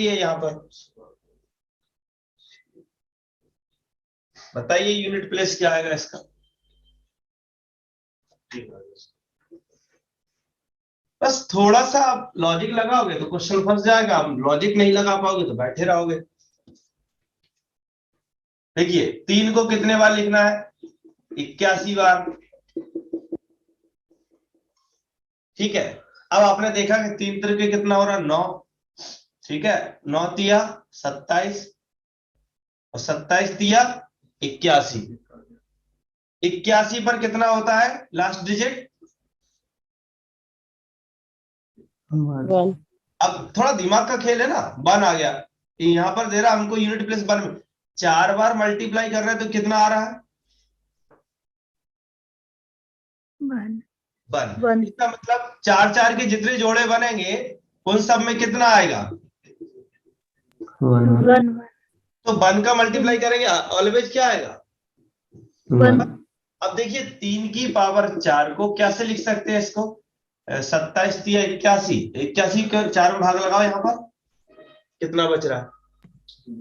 होती है यहाँ पर? बताइए यूनिट प्लेस क्या आएगा इसका? बस थोड़ा सा आप लॉजिक लगाओगे तो क्वेश्चन फंस जाएगा, आप लॉजिक नहीं लगा पाओगे तो बैठे रहोगे। देखिए 3 को कितने बार लिखना है? 81 बार। ठीक है, अब आपने देखा कि 3 तरीके कितना हो रहा है? 9। ठीक है, 9 तिया 27 और 27 तिया 81। 81 पर कितना होता है लास्ट डिजिट? 1। अब थोड़ा दिमाग का खेल है ना, 1 आ गया। यहां पर दे रहा हमको यूनिट प्लेस 1 में 4 बार मल्टीप्लाई कर रहे हैं तो कितना आ रहा है? 1। इसका मतलब 4 4 के जितने जोड़े बनेंगे उन सब में कितना आएगा? 1। तो 1 का मल्टीप्लाई करेंगे ऑलवेज क्या आएगा? 1। अब देखिए 3 की पावर 4 को कैसे लिख सकते हैं इसको? 27 तिया 81। 81 का 4 में भाग लगाओ, यहाँ पर कितना बच रहा है?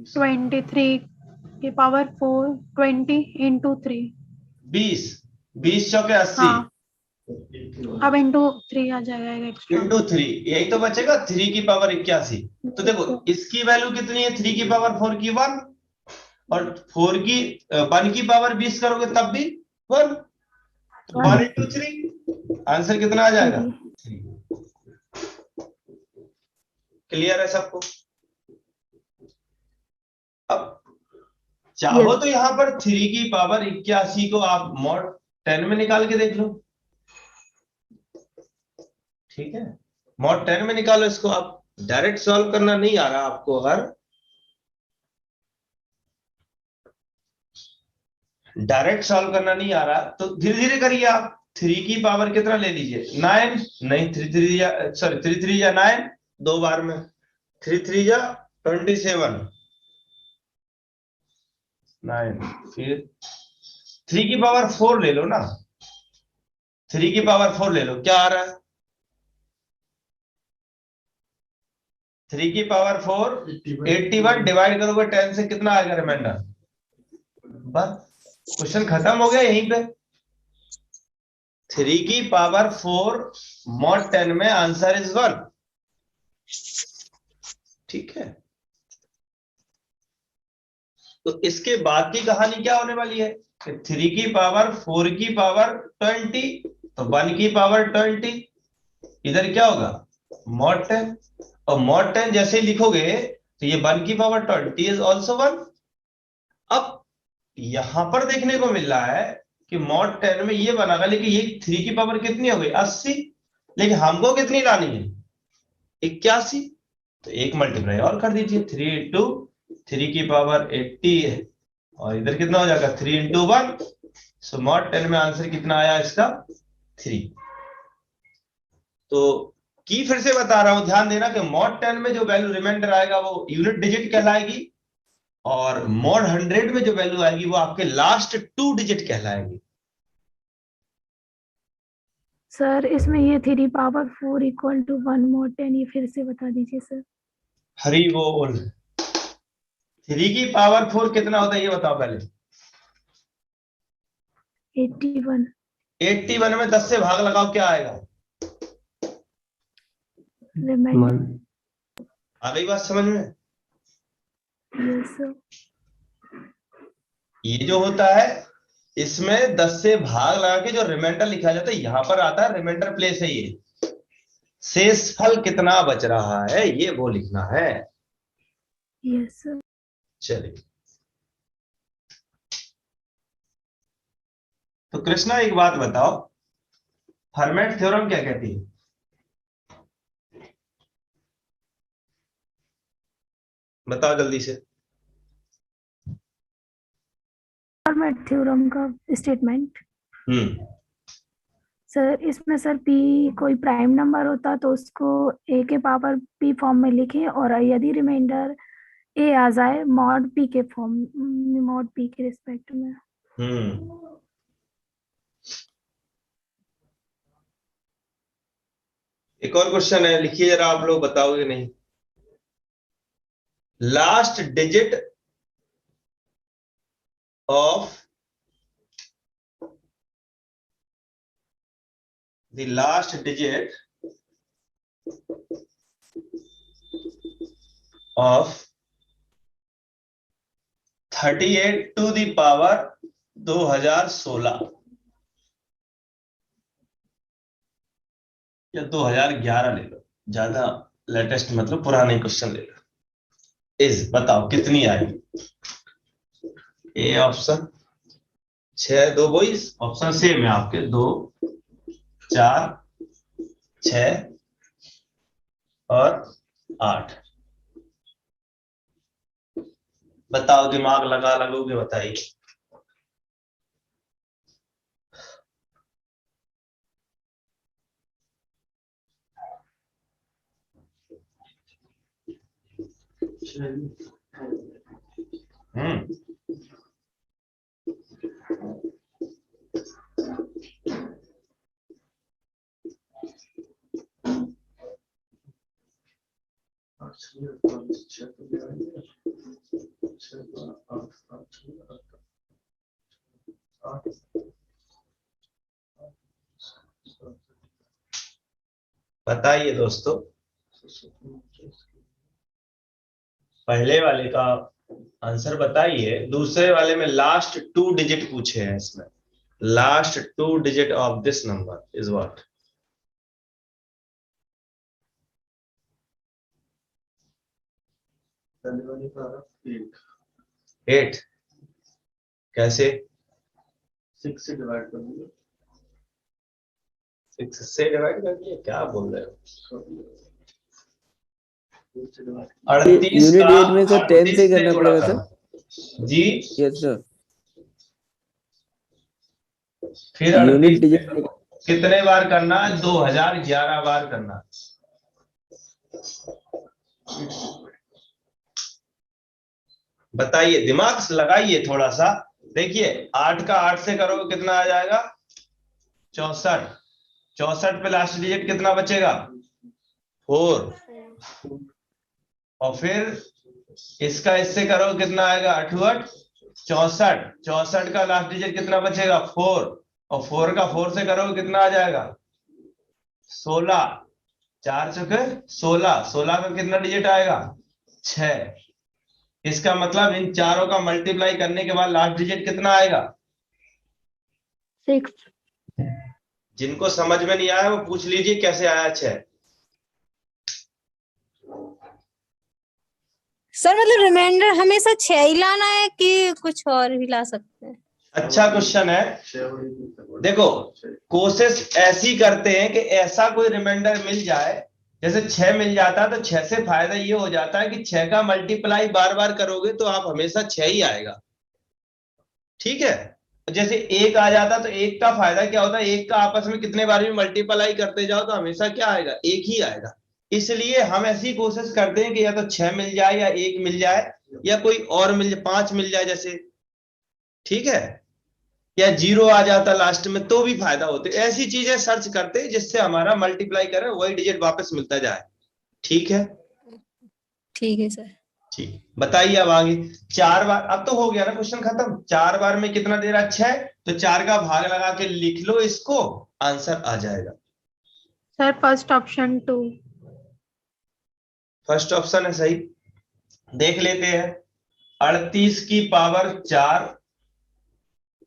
23 की पावर 4, 20 into 3। 20। 20 चौके 80 हाँ, अब into 3 आ जाएगा एक एक्स्ट्रा। इंटू 3, यही तो बचेगा 3 की पावर 81। तो देखो इसकी वैल्यू कितनी है? 3 की पावर 4 की 1, और 4 की 1 की पावर 20 करोगे तब भी 1। तो 1 into 3 आंसर कितना आ जाएगा? 3। क्लियर है सबको? अब चाहो तो यहाँ पर 3 की पावर 81 को आप मॉड 10 में निकाल के देख लो। ठीक है, मॉड 10 में निकालो इसको। आप डायरेक्ट सॉल्व करना नहीं आ रहा आपको, अगर डायरेक्ट सॉल्व करना नहीं आ रहा तो धीरे धीरे करिए आप। 3 की पावर कितना ले लीजिए? 9। नहीं, 3 3 या सॉरी 3 3 या 9, 2 बार में 3 3 या 27 9। फिर 3 की पावर 4 ले लो ना, 3 की पावर 4 ले लो, क्या आ रहा है? 3 की पावर 4 81 डिवाइड करोगे 10 से कितना आएगा रिमाइंडर? बस क्वेश्चन खत्म हो गया यहीं पे। 3 की पावर 4 मॉड 10 में आंसर इज 1। ठीक है, तो इसके बाद की कहानी क्या होने वाली है कि 3 की पावर 4 की पावर 20, तो 1 की पावर 20, इधर क्या होगा? मॉड 10। और मॉड 10 जैसे ही लिखोगे तो ये 1 की पावर 20 इज ऑल्सो 1। अब यहां पर देखने को मिल रहा है कि मॉड 10 में ये बना, लेकिन ये 3 की पावर कितनी हो गई? 80। लेकिन हमको कितनी लानी है? 81। तो एक मल्टीप्लाई और कर दीजिए, 3 इंटू 3 की पावर 80 है, और इधर कितना हो जाएगा? 3 इंटू 1। सो मॉड 10 में आंसर कितना आया इसका? 3। तो की फिर से बता रहा हूं, ध्यान देना कि मॉड 10 में जो वैल्यू रिमाइंडर आएगा वो यूनिट डिजिट कहलाएगी, और मॉड 100 में जो वैल्यू आएगी वो आपके लास्ट 2 डिजिट कहलाएगी। सर इसमें ये 3 पावर 4 इक्वल टू 1 mod 10, ये फिर से बता दीजिए सर। हरी बोल। 3 की पावर 4 कितना होता है ये बताओ पहले। 81। 81 में 10 से भाग लगाओ, क्या आएगा? रिमाइंडर। आ गई बात समझ में? Yes sir. ये जो होता है इसमें 10 से भाग लगा के जो रिमाइंडर लिखा जाता है, यहां पर आता है रिमाइंडर प्लेस है ये। शेषफल कितना बच रहा है ये वो लिखना है। Yes sir. चलिए, तो कृष्णा एक बात बताओ, फर्मेट थ्योरम क्या कहती है? बताओ जल्दी से। फॉर्मेट थ्योरम का स्टेटमेंट। सर इसमें सर p कोई प्राइम नंबर होता तो उसको a के पावर p फॉर्म में लिखें, और यदि रिमाइंडर a आ जाए मॉड p के फॉर्म, मॉड p के रिस्पेक्ट में। एक और क्वेश्चन है, लिखिए जरा, आप लोग बताओगे नहीं? Last digit of the last digit of 38 to the power 2016 या 2011 ले लो, ज्यादा लेटेस्ट मतलब पुराने क्वेश्चन ले लो। इज बताओ कितनी आएगी? A option 6, 2 boys option same है आपके, 2, 4, 6 और 8। बताओ, दिमाग लगा लगोगे, बताइए। बताइए दोस्तों, पहले वाले का आंसर बताइए। दूसरे वाले में लास्ट 2 डिजिट पूछे हैं, इसमें last 2 digit of this number is what? Eight. कैसे? 6 से डिवाइड कर दिया। 6 से डिवाइड कर दिया, क्या बोल रहे हो? 38 यूनिट का 8 में सर 10 से 38 करना गुणा पड़ेगा करना। सर। जी यस सर। फिर यूनिट 38 डिजिट कितने बार करना? 2011 बार करना। बताइए, दिमाग से लगाइए थोड़ा सा। देखिए 8 का 8 से करोगे कितना आ जाएगा? 64। 64 पे लास्ट डिजिट कितना बचेगा? 4। और फिर इसका इससे करो कितना आएगा? 8 8 64। 64 का लास्ट डिजिट कितना बचेगा? 4। और 4 का 4 से करो कितना आ जाएगा? 16। 4 चौके 16। 16 का कितना डिजिट आएगा? 6। इसका मतलब इन चारों का मल्टीप्लाई करने के बाद लास्ट डिजिट कितना आएगा? 6। जिनको समझ में नहीं आया वो पूछ लीजिए कैसे आया 6। सर मतलब रिमाइंडर हमेशा 6 ही लाना है कि कुछ और भी ला सकते हैं? अच्छा क्वेश्चन है। देखो, कोशिश ऐसी करते हैं कि ऐसा कोई रिमाइंडर मिल जाए, जैसे 6 मिल जाता है तो 6 से फायदा ये हो जाता है कि 6 का मल्टीप्लाई बार बार करोगे तो आप हमेशा 6 ही आएगा। ठीक है, जैसे 1 आ जाता तो 1 का फायदा क्या होता है? 1 का आपस में कितने बार भी मल्टीप्लाई करते जाओ तो हमेशा क्या आएगा? 1 ही आएगा। इसलिए हम ऐसी कोशिश करते हैं कि या तो 6 मिल जाए या 1 मिल जाए या कोई और मिल जाए, 5 मिल जाए जैसे, ठीक है, या 0 आ जाता लास्ट में तो भी फायदा होते। ऐसी चीजें सर्च करते हैं जिससे हमारा मल्टीप्लाई करें वही डिजिट वापस मिलता जाए। ठीक है, ठीक है सर। ठीक। बताइए अब आगे। 4 बार, अब तो हो गया ना क्वेश्चन खत्म। 4 बार में कितना दे रहा है? 6। तो 4 का भाग लगा के लिख लो इसको, आंसर आ जाएगा। Sir first option 2। First option है सही। देख लेते हैं। 38 की पावर 4,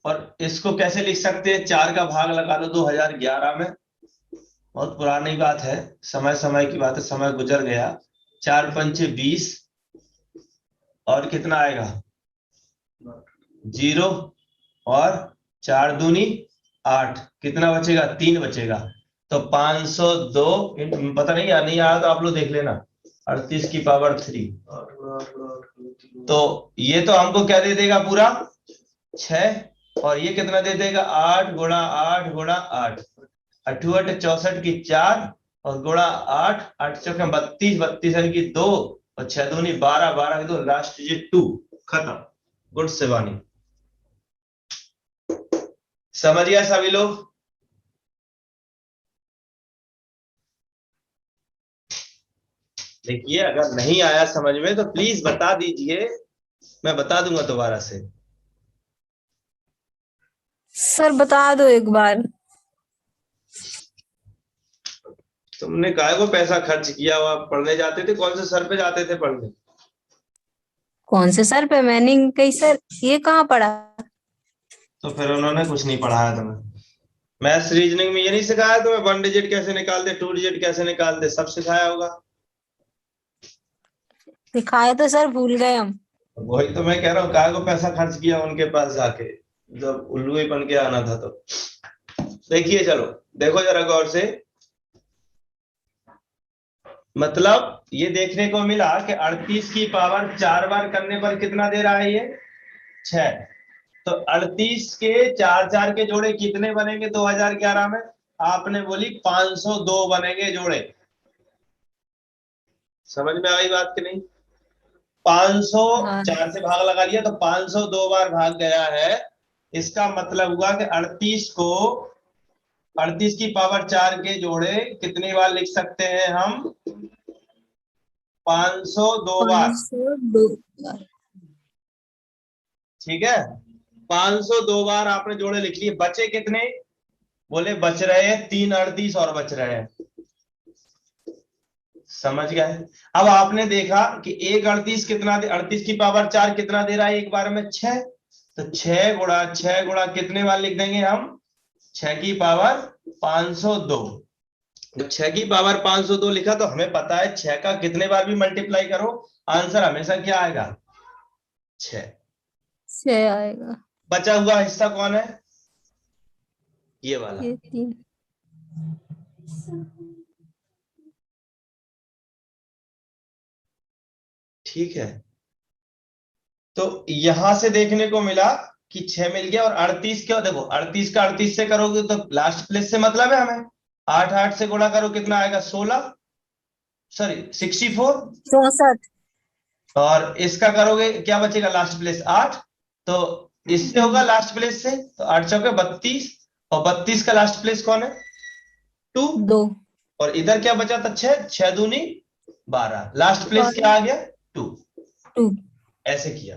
और इसको कैसे लिख सकते हैं? 4 का भाग लगा लो 2011 में। बहुत पुरानी बात है, समय समय की बात है, समय गुजर गया। 4 पंचे 20, और कितना आएगा? 0, और 4 दूनी 8, कितना बचेगा? 3 बचेगा। तो 502, पता नहीं यार, नहीं आया तो आप लोग देख लेना। 38 की पावर 3, तो ये तो हमको क्या दे देगा? पूरा 6। और ये कितना दे देगा? 8 गुणा 8 गुणा 8, 8 64 की 4, और गुणा 8, 8 चौके 32, 32 की 2, और 6 दूनी 12, 12 की 2, लास्ट डिजिट 2। खत्म। गुड शिवानी, समझ गया सभी लोग? देखिए अगर नहीं आया समझ में तो प्लीज बता दीजिए, मैं बता दूंगा दोबारा से। सर बता दो एक बार। तुमने काहे को पैसा खर्च किया हुआ, पढ़ने जाते थे, कौन से सर पे जाते थे पढ़ने? कौन से सर पे? मैंने कई सर ये कहाँ पढ़ा? तो फिर उन्होंने कुछ नहीं पढ़ाया तुम्हें? मैथ्स रीजनिंग में ये नहीं सिखाया तुम्हें, 1 डिजिट कैसे निकाल दे, 2 डिजिट कैसे निकाल दे, सब सिखाया होगा। सिखाया तो सर भूल गए हम। वही तो मैं कह रहा हूँ, काहे को पैसा खर्च किया उनके पास जाके, जब उल्लू ही बन के आना था। तो देखिए चलो, देखो जरा गौर से, मतलब ये देखने को मिला कि 38 की पावर 4 बार करने पर कितना दे रहा है ये? 6। तो 38 के 4 के जोड़े कितने बनेंगे 2011 में? आपने बोली 502 बनेंगे जोड़े। समझ में आई बात कि नहीं? 500 हाँ 4 से भाग लगा लिया तो 502 बार भाग गया है। इसका मतलब हुआ कि 38 की पावर 4 के जोड़े कितनी बार लिख सकते हैं हम? 502 बार। 502 बार। ठीक है, 502 बार आपने जोड़े लिख लिए। बचे कितने? बोले बच रहे हैं 3 38 और बच रहे हैं। समझ गए? अब आपने देखा कि एक 38 कितना दे, 38 की पावर 4 कितना दे रहा है एक बार में? 6। तो 6 गुणा कितने बार लिख देंगे हम? 6 की पावर 502। जब 6 की पावर 502 लिखा तो हमें पता है 6 का कितने बार भी मल्टीप्लाई करो आंसर हमेशा क्या आएगा? 6। 6 आएगा। बचा हुआ हिस्सा कौन है? ये वाला। ये 3। ठीक है, तो यहां से देखने को मिला कि 6 मिल गया। और 38 क्या, देखो 38 का 38 से करोगे तो लास्ट प्लेस से मतलब है हमें। 8 8 से गुणा करो कितना आएगा? 16, सॉरी 64। 64। और इसका करोगे क्या बचेगा लास्ट प्लेस? 8। तो इससे होगा लास्ट प्लेस से, तो 8 चौके 32। और 32 का लास्ट प्लेस कौन है? 2। 2। और इधर क्या बचा था? 6, 6 दूनी 12, लास्ट प्लेस क्या आ गया? 2। 2। ऐसे किया।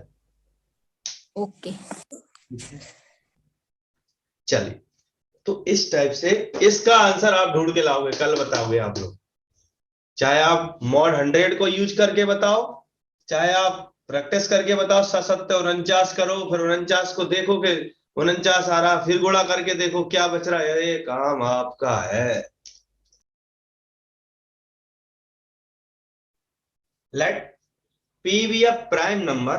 ओके। चलिए, तो इस टाइप से इसका आंसर आप ढूंढ के लाओगे, कल बताओगे आप लोग। चाहे आप मॉड 100 को यूज करके बताओ, चाहे आप प्रैक्टिस करके बताओ। 7 करो, फिर 49 को देखो कि 49 आ रहा, फिर गुणा करके देखो क्या बच रहा है। ये काम आपका है। Let p be a prime number,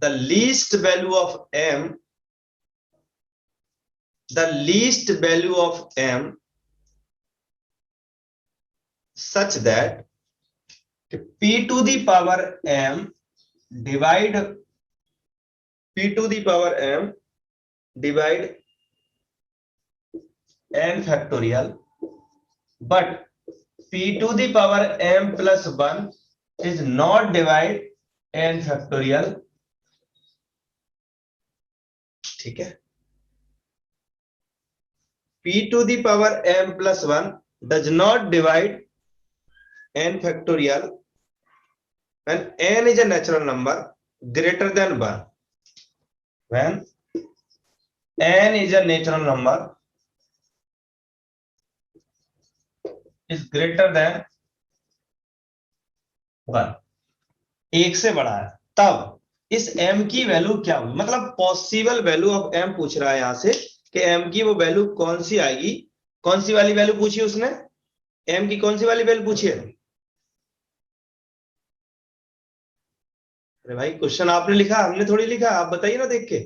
the least value of m, the least value of m such that p to the power m divide p to the power m divide n factorial, but p to the power m plus 1 is not divide n factorial। ठीक है, p to the power m plus 1 does not divide n factorial when n is a natural number greater than 1। when n is a natural number is greater than 1, एक से बड़ा है, तब इस m की value क्या हुई? मतलब पॉसिबल वैल्यू ऑफ m पूछ रहा है यहां से कि m की वो वैल्यू कौन सी आएगी। कौन सी वाली वैल्यू पूछी उसने? m की कौन सी वाली वैल्यू पूछी है? अरे भाई क्वेश्चन आपने लिखा, हमने थोड़ी लिखा, आप बताइए ना देख के।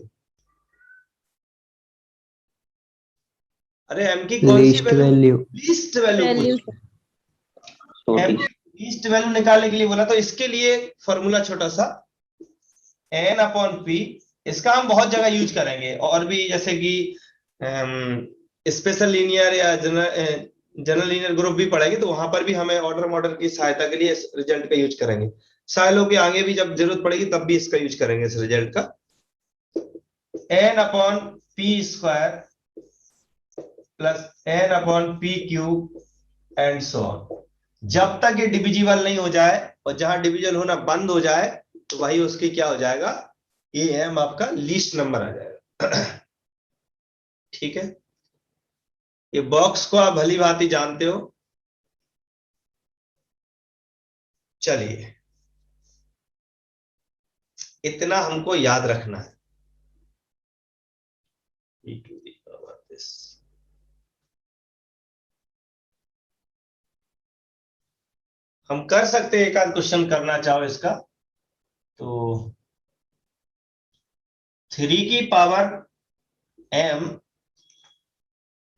अरे m की कौन सी वैल्यू? Least value value. पूछी। m की लीस्ट वैल्यू निकालने के लिए बोला, तो इसके लिए फॉर्मूला छोटा सा n अपॉन p। इसका हम बहुत जगह यूज करेंगे, और भी जैसे कि स्पेशल लीनियर या जनरल लीनियर ग्रुप भी पढ़ेंगे, तो वहां पर भी हमें ऑर्डर मॉडल की सहायता के लिए इस रिजल्ट का यूज करेंगे। सालों के आगे भी जब जरूरत पड़ेगी तब भी इसका यूज करेंगे, इस रिजल्ट का। n upon P square plus n upon P cube and so on. जब तक ये डिविजिबल नहीं हो जाए, और जहां डिविजल होना बंद हो जाए तो वही उसकी क्या हो जाएगा, ये एम आपका लीस्ट नंबर आ जाएगा। ठीक है, ये बॉक्स को आप भली भांति जानते हो। चलिए, इतना हमको याद रखना है। e to the power this। हम कर सकते हैं, एक आध क्वेश्चन करना चाहो इसका तो 3 की power m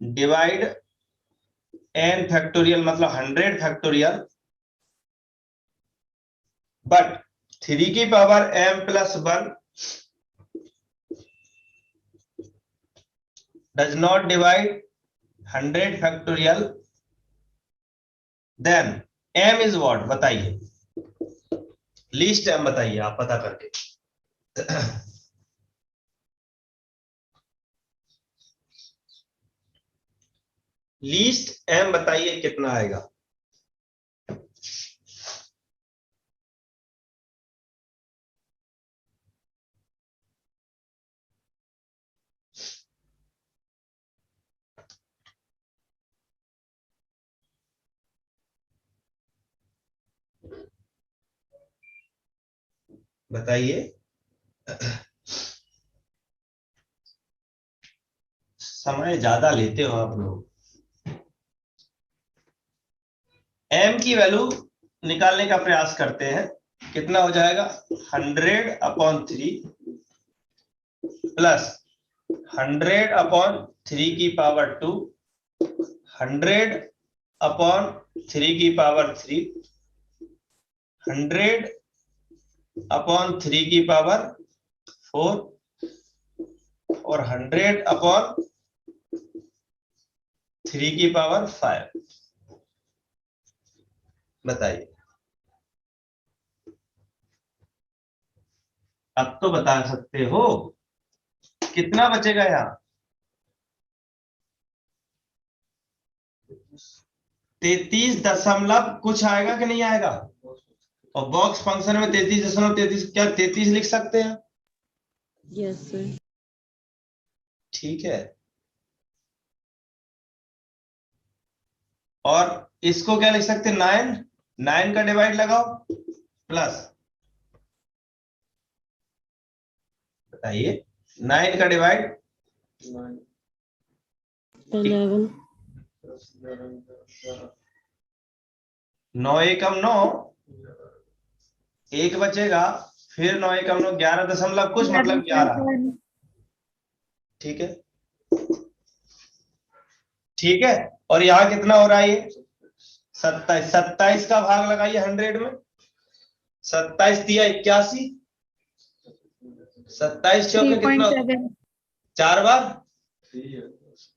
divide n factorial मतलब 100 फैक्टोरियल, बट 3 की power m plus 1 does not divide 100 factorial, then m is what, बताइए लीस्ट m बताइए आप पता करके। लीस्ट m बताइए कितना आएगा। बताइए, समय ज्यादा लेते हो आप लोग। m की वैल्यू निकालने का प्रयास करते हैं, कितना हो जाएगा 100/3 प्लस 100/3 की पावर 2, 100/3 की पावर 3, 100/3 की पावर 4 और 100/3 की पावर 5। बताइए, अब तो बता सकते हो कितना बचेगा यहाँ। 33 दशमलव कुछ आएगा कि नहीं आएगा, और बॉक्स फंक्शन में 33.33 क्या 33 लिख सकते हैं। Yes sir. ठीक है, और इसको क्या लिख सकते हैं 9, 9 का डिवाइड लगाओ प्लस, बताइए 9 का डिवाइड 11। 9 एकम 9, एक बचेगा, फिर 9 एकम 9 11 दशमलव कुछ मतलब 11। ठीक है, ठीक है, और यहाँ कितना हो रहा है ये 27, 27 का भाग लगाइए 100 में, 27 दिया 81, 27 चौके कितना, 3.7। 4 बार,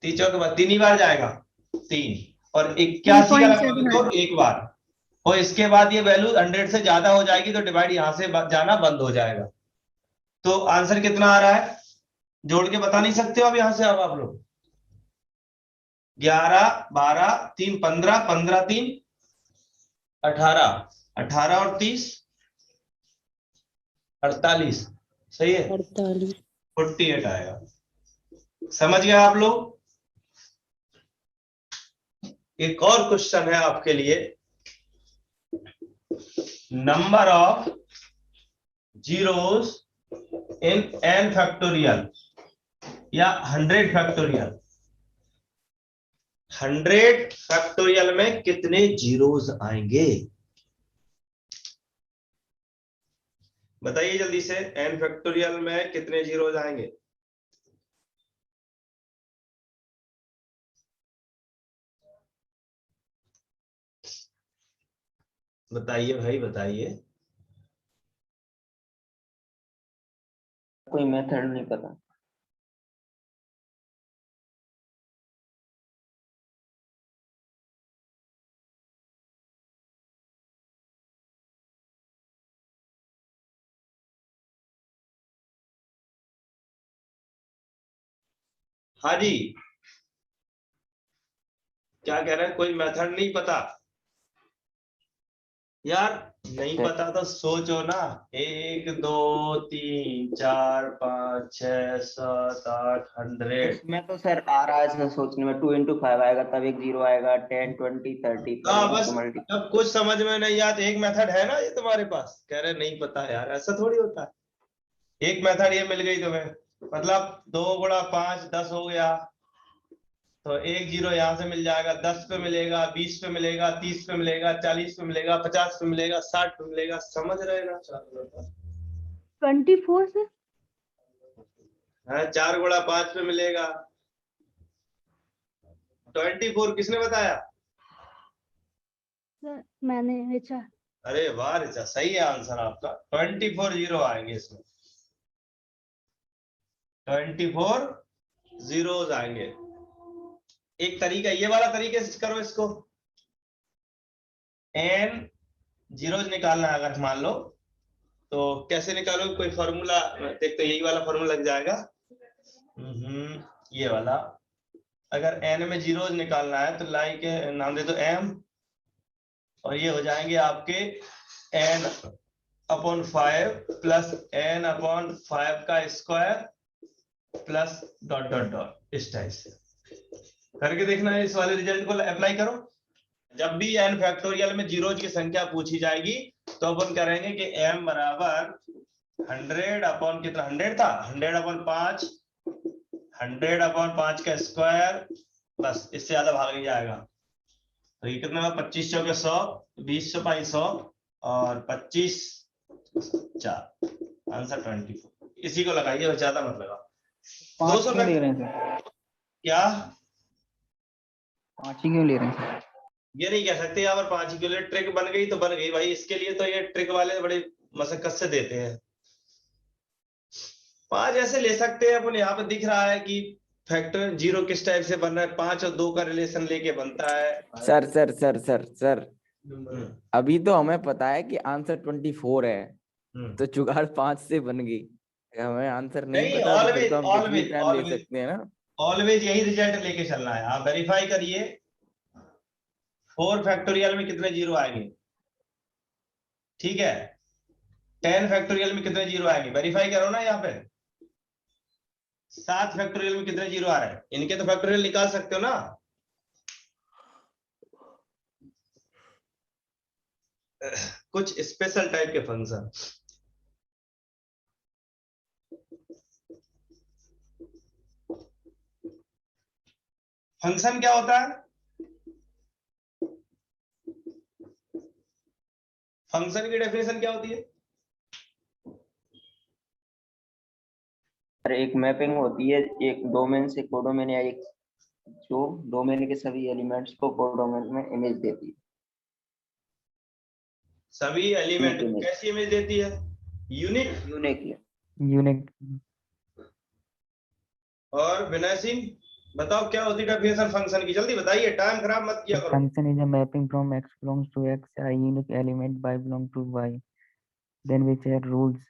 3 चौके बाद 3 ही बार जाएगा 3, और 81 का लगाओगे तो 1 बार, और इसके बाद ये वैल्यू 100 से ज्यादा हो जाएगी तो डिवाइड यहां से जाना बंद हो जाएगा। तो आंसर कितना आ रहा है, जोड़ के बता नहीं सकते हो अब यहां से, अब आप लोग 11, 12, 3, 15, 15, 3, 18, 18 और 30, 48, सही है 48। 48 आएगा। समझ गए आप लोग। एक और क्वेश्चन है आपके लिए, number of zeros in n factorial या 100 फैक्टोरियल, 100 फैक्टोरियल में कितने जीरोस आएंगे, बताइए जल्दी से, n फैक्टोरियल में कितने जीरोस आएंगे। बताइए भाई बताइए। कोई मेथड नहीं पता। हाँ जी, क्या कह रहे हैं, कोई मेथड नहीं पता। यार नहीं पता तो सोचो ना, 1 2 3 4 5 6 7 8 100। इसमें तो सर आ रहा है सर सोचने में, 2 into 5 आएगा तब एक 0 आएगा, 10 20 30 हाँ बस, इसको मल्टी। अब कुछ समझ में नहीं आता। एक मेथड है ना ये तुम्हारे पास, कह रहे नहीं पता यार, ऐसा थोड़ी होता है। एक मेथड ये मिल गई तुम्हें, मतलब 2 गुणा 5 10 हो गया, तो 1 0 यहाँ से मिल जाएगा, 10 पे मिलेगा, 20 पे मिलेगा, 30 पे मिलेगा, 40 पे मिलेगा, 50 पे मिलेगा, 60 पे मिलेगा। समझ रहे ना? 24 से हाँ, 4 गुणा 5 पे मिलेगा 24। किसने बताया? सर मैंने अच्छा अरे वाह रिचा, सही है आंसर आपका। 24 0 आएंगे इसमें, 24 zeros आएंगे। एक तरीका ये वाला तरीके से करो इसको, n zeros निकालना है अगर मान लो, तो कैसे निकालोगे? कोई फॉर्मूला देख, तो यही वाला फॉर्मूला लग जाएगा। ये वाला, अगर n में जीरोज निकालना है तो लाइन के नाम दे दो m, और ये हो जाएंगे आपके n upon 5 plus n upon 5 का square plus dot dot dot. इस टाइप से करके देखना है, इस वाले रिजल्ट को अप्लाई करो। जब भी n फैक्टोरियल में जीरोज की संख्या पूछी जाएगी तो अपन करेंगे कि m बराबर 100 अपॉन कितना, 100 था, 100 अपॉन 5, 100 अपॉन 5 का स्क्वायर, बस इससे ज्यादा भाग नहीं जाएगा। तो ये कितना, 25 चौके 100, 20 5 100 और 25 4, आंसर 24। इसी को लगाइए, बस ज्यादा मत लगा। 5 क्यों ले रहे हैं सर? क्या 5 ही क्यों ले रहे हैं? ये नहीं कह सकते यहाँ पर 5 के लिए ट्रिक बन गई तो बन गई भाई, इसके लिए तो ये ट्रिक वाले बड़े मशक्कत से देते हैं। 5 ऐसे ले सकते हैं अपन, यहाँ पे दिख रहा है कि फैक्टर जीरो किस टाइप से बन रहा है, 5 और 2 का रिलेशन लेके बनता है। Sir sir sir sir sir अभी तो हमें पता है कि आंसर 24 है, तो जुगाड़ 5 से बन गई। हमें आंसर नहीं पता तो फिर तो हम कुछ भी टाइम ले सकते हैं ना। ऑलवेज यही रिजल्ट लेके चलना है। आप वेरीफाई करिए 4 फैक्टोरियल में कितने जीरो आएंगे, ठीक है। 10 फैक्टोरियल में कितने जीरो आएंगे, वेरीफाई करो ना। यहाँ पे 7 फैक्टोरियल में कितने जीरो आ रहे हैं, इनके तो फैक्टोरियल निकाल सकते हो ना। कुछ स्पेशल टाइप के फंक्शन, फंक्शन क्या होता है? फंक्शन की डेफिनेशन क्या होती है? एक मैपिंग होती है, एक डोमेन से कोडोमेन, या एक जो डोमेन के सभी एलिमेंट्स को कोडोमेन में इमेज देती है। सभी एलिमेंट कैसी इमेज देती है? यूनिक। और विनय सिंह बताओ क्या होती है डेफिनेशन फंक्शन की, जल्दी बताइए, टाइम खराब मत किया करो। Function is a mapping from x belongs to x, a unique element y belongs to y, then which are rules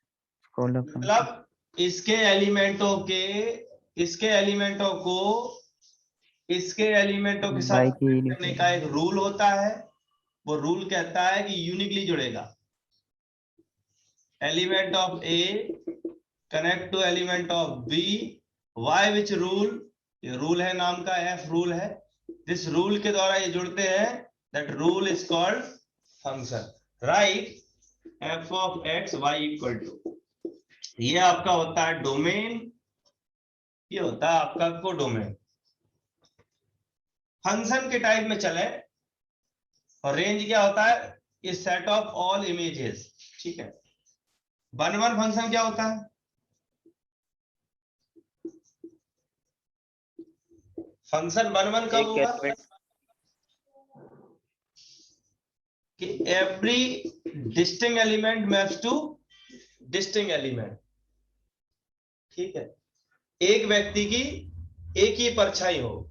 called a function. मतलब इसके एलिमेंटों के साथ करने का एक रूल होता है। वो रूल कहता है कि यूनिकली जुड़ेगा। Element of A connect to element of B, why which rule, ये रूल है नाम का, एफ रूल है। जिस रूल के द्वारा ये जुड़ते हैं, that rule is called function. Right, F of X Y equal to, ये आपका होता है डोमेन, ये होता है आपका कोडोमेन। फंक्शन के टाइप में चले, और रेंज क्या होता है? इस सेट ऑफ ऑल इमेजेस, ठीक है। 1 फंक्शन क्या होता है? फंक्शन 1 कब होगा? कि every distinct element maps two distinct element, ठीक है। एक व्यक्ति की एक ही परछाई हो,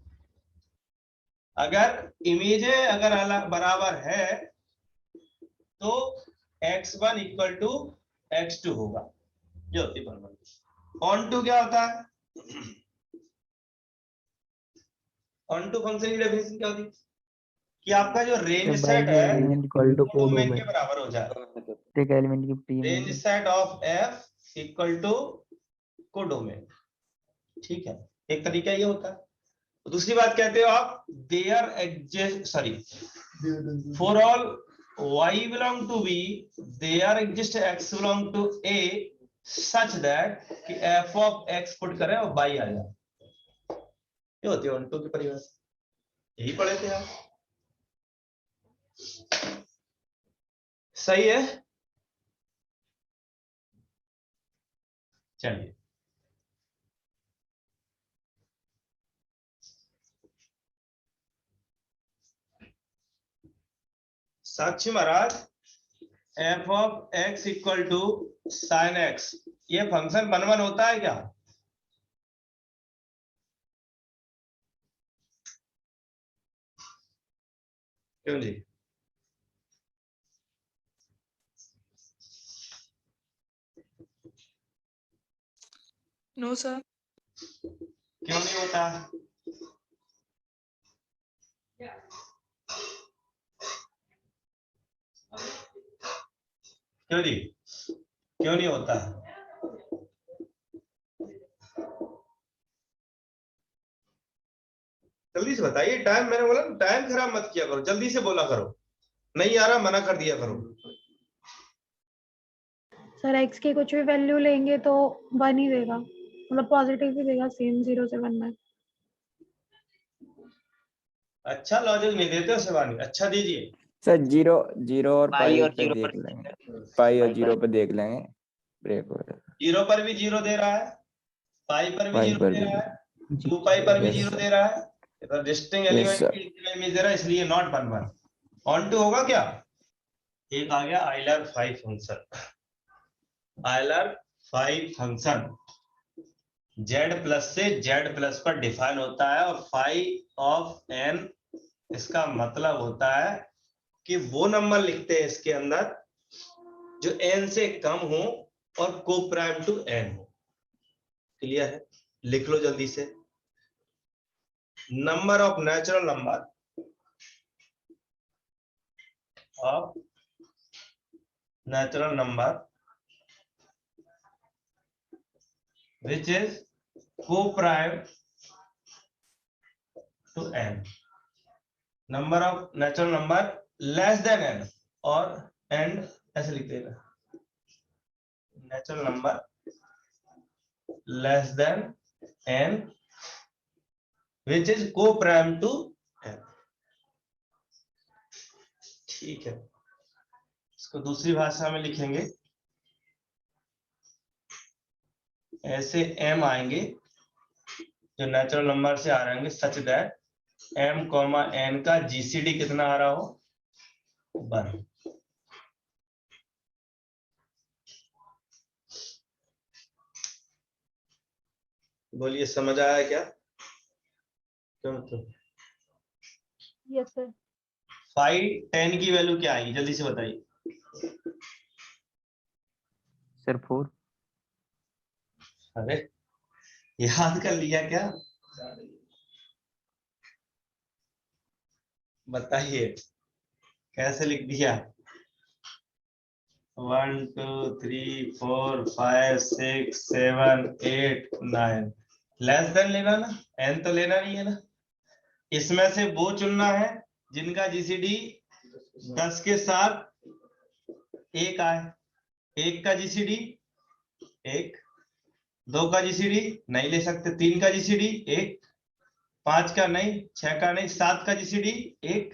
अगर इमेजें अगर अलग बराबर है तो x1 इक्वल टू x2 होगा, ये होती है 1 ऑन टू। क्या होता है ऑन टू फंक्शन की डेफिनेशन क्या होती है? कि आपका जो रेंज जब सेट बाई है एलिमेंट इक्वल टू कोडोमेन के बराबर हो जाए। प्रत्येक एलिमेंट की pre range set of F equal to codomain, ठीक है, एक तरीका ये होता है। तो दूसरी बात कहते हो आप there exist, sorry, for all y belong to b there exist x belong to a such that कि f of x पुट करें और y आ जाए, ये होती है ऑन्टो की परिभाषा, यही पढ़े थे आप, सही है। चलिए Sakshi Maharaj, F of X equal to sine X, ये फंक्शन वन वन होता है क्या? क्यों जी? No sir. क्यों नहीं होता? क्यों जी, क्यों नहीं होता? जल्दी से बताइए, टाइम, मैंने बोला टाइम खराब मत किया करो, जल्दी से बोला करो, नहीं आ रहा मना कर दिया करो। सर x की कुछ भी वैल्यू लेंगे तो 1 ही देगा, मतलब पॉजिटिव ही देगा, सेम 0 से 1 में। अच्छा लॉजिक नहीं देते हो शिवानी, अच्छा दीजिए। सर जीरो जीरो और पाई पाई और पे जीरो देख पर लेंगे, पाई और जीरो पे देख लेंगे, ब्रेक हो जाएगा। जीरो पर भी जीरो दे रहा है, पाई पर भी पाई जीरो पर दे भी रहा है, 2 पाई पर भी यस जीरो सर, दे रहा है, डिस्टिंग यस एलिमेंट सर, की इमेज दे रहा है, इसलिए not one one. Onto होगा क्या? एक आ गया Euler 5 function, Euler 5 function z plus से z प्लस पर डिफाइन होता है, और फाइव ऑफ n इसका मतलब होता है कि वो नंबर लिखते हैं इसके अंदर जो n से कम हो और को प्राइम टू n हो। क्लियर है? लिख लो जल्दी से। Number of natural number of natural number which is co-prime to n, number of natural number less than n, और and ऐसे लिख देना, natural number less than n which is co-prime to n। ठीक है, इसको दूसरी भाषा में लिखेंगे, ऐसे m आएंगे जो नेचुरल नंबर से आ रहे होंगे, सच दैट m, n का जीसीडी कितना आ रहा हो? 1। बोलिए समझ आया क्या? क्यों तो यस सर। 5 10 की वैल्यू क्या आएगी, जल्दी से बताइए। सर 4। अरे याद कर लिया क्या? बताइए कैसे लिख दिया? 1 2 3 4 5 6 7 8 9, लेस देन लेना ना, एन तो लेना नहीं है ना। इसमें से वो चुनना है जिनका जीसीडी 10 के साथ 1 आए। 1 का जीसीडी 1, 2 का जीसीडी नहीं ले सकते, 3 का जीसीडी 1, 5 का नहीं, 6 का नहीं, 7 का जीसीडी 1,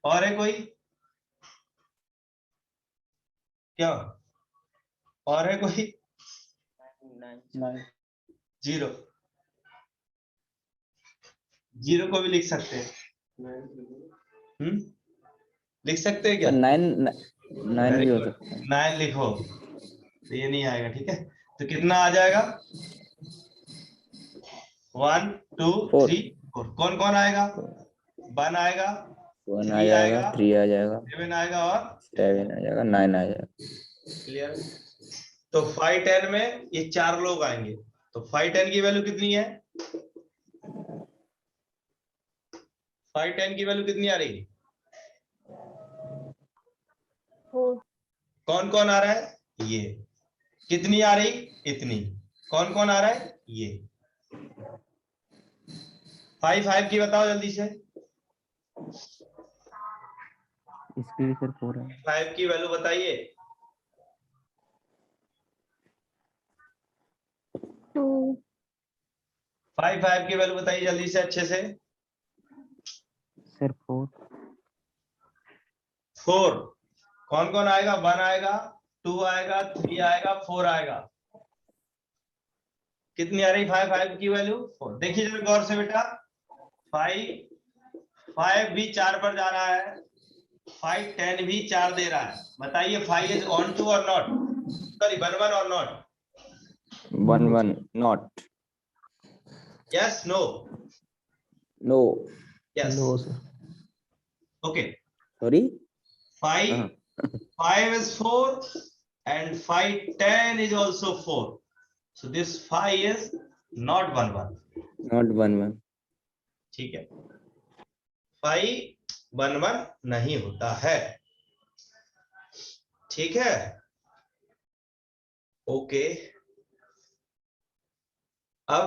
और है कोई क्या? और है कोई? 0, 0 को भी लिख सकते हैं, लिख सकते हैं क्या? 9 भी हो सकता है। 9 लिखो तो ये नहीं आएगा, ठीक है। तो कितना आ जाएगा? 1 2 3 4, कौन कौन आएगा? 1 आएगा, 1 3 आ जाएगा, आएगा, 3 आ जाएगा, 7 आएगा, और 7 आ जाएगा, 9 आ जाएगा। क्लियर? तो 5 10 में ये 4 लोग आएंगे, तो 5 10 की वैल्यू कितनी है? 5 10 की वैल्यू कितनी आ रही? 4 कौन कौन आ रहा है? ये। कितनी आ रही? इतनी। कौन कौन आ रहा है? ये। 5 की बताओ जल्दी से। इसकी भी सर 4 है। 5 की वैल्यू बताइए। 2 5 की वैल्यू बताइए जल्दी से अच्छे से। सर 4 4। कौन कौन आएगा? 1 आएगा, 2 आएगा, 3 आएगा, 4 आएगा। कितनी आ रही? 5 की वैल्यू 4। देखिए जरा गौर से बेटा। 5 भी 4 पर जा रहा है, 5 10 भी 4 दे रहा है। बताइए 5 इज ऑन टू और नॉट? सॉरी 1 1 और नॉट? 1 1 not. Yes no? No. Yes. No sir. Okay. Sorry. 5 is 4 and 5 10 is also 4. So this 5 is not 1 1. Not 1 1. ठीक है। 5 1 1 नहीं होता है। ठीक है। ओके। अब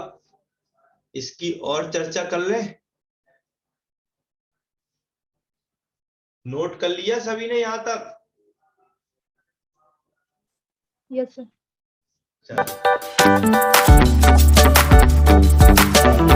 इसकी और चर्चा कर ले। नोट कर लिया सभी ने यहां तक? Yes sir. चलो।